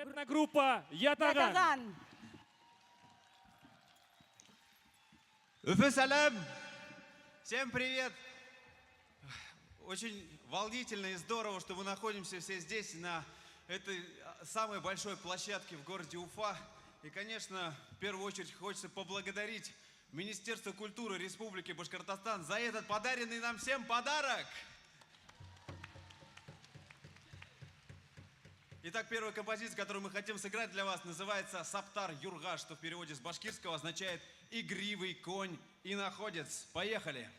Группа Ятаган. Уфы салям! Всем привет! Очень волнительно и здорово, что мы находимся все здесь, на этой самой большой площадке в городе Уфа. И, конечно, в первую очередь хочется поблагодарить Министерство культуры Республики Башкортостан за этот подаренный нам всем подарок. Итак, первая композиция, которую мы хотим сыграть для вас, называется «Саптар Юрга», что в переводе с башкирского означает «игривый конь и находец». Поехали!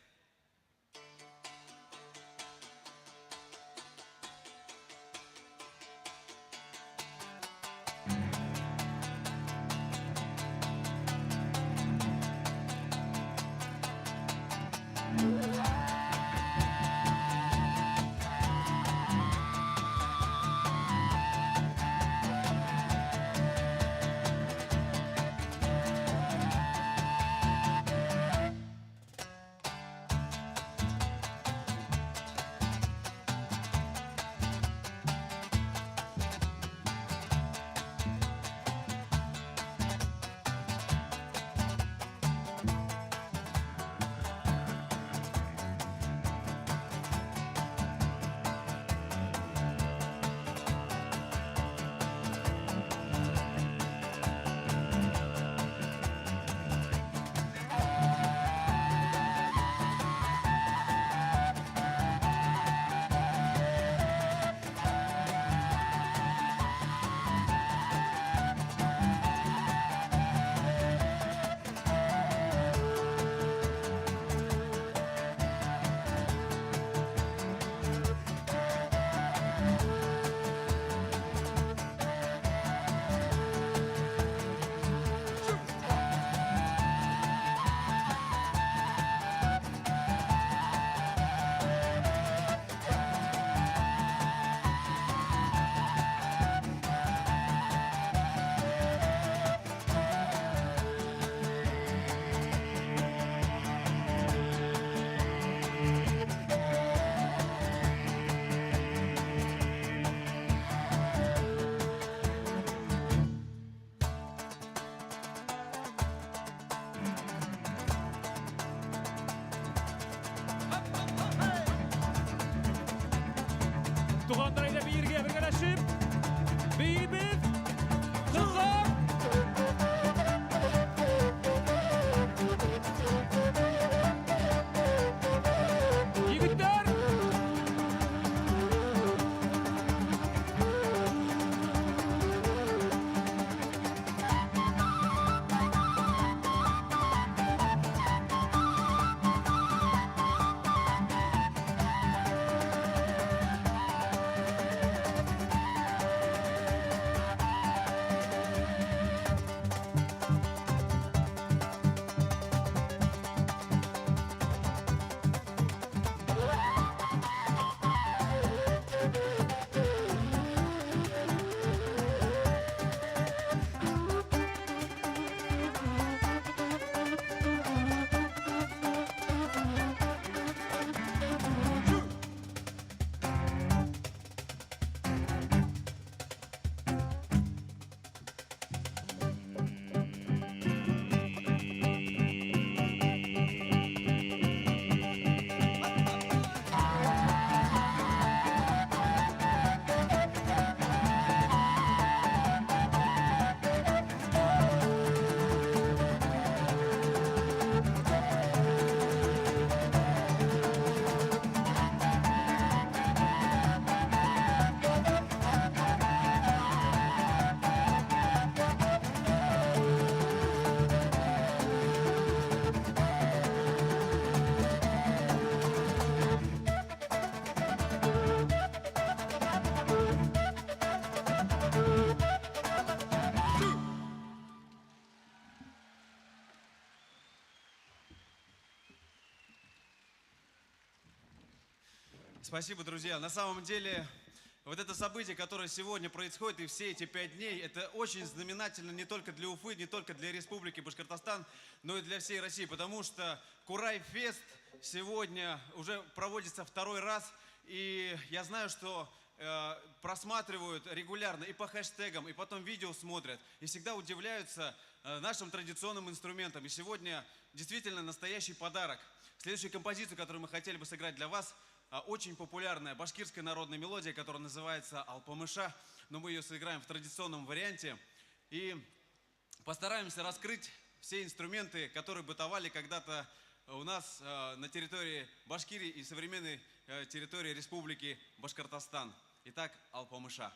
Туғандарайда бейірге біргеләшіп, бейбіт, қыздар! Егіттер! Спасибо, друзья. На самом деле, вот это событие, которое сегодня происходит, и все эти 5 дней, это очень знаменательно не только для Уфы, не только для Республики Башкортостан, но и для всей России, потому что Курай-фест сегодня уже проводится второй раз, и я знаю, что просматривают регулярно и по хэштегам, и потом видео смотрят, и всегда удивляются нашим традиционным инструментам. И сегодня действительно настоящий подарок. Следующую композицию, которую мы хотели бы сыграть для вас, очень популярная башкирская народная мелодия, которая называется «Алпамыша», но мы ее сыграем в традиционном варианте и постараемся раскрыть все инструменты, которые бытовали когда-то у нас на территории Башкирии и современной территории Республики Башкортостан. Итак, «Алпамыша».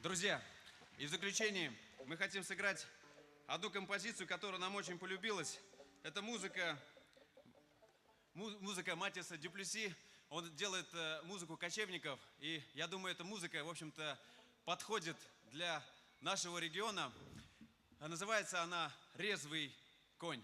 Друзья, и в заключение мы хотим сыграть одну композицию, которая нам очень полюбилась. Это музыка Матиаса Дюплесси. Он делает музыку кочевников. И я думаю, эта музыка, в общем-то, подходит для нашего региона. Называется она «Резвый конь».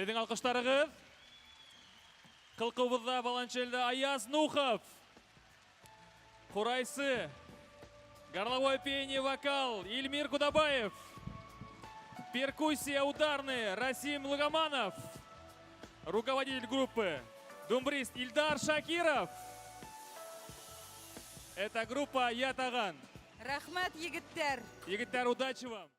Sizin alkışlarınız. Kılkıvızda balанчельді Аяз Нухов. Хурайсы. Горловое пение, вокал Ильмир Кудабаев. Перкуссия ударная Расим Лугаманов. Руководитель группы думбрист Ильдар Шакиров. Это группа Ятаган. Рахмат, егеттер. Егиттер, удачи вам!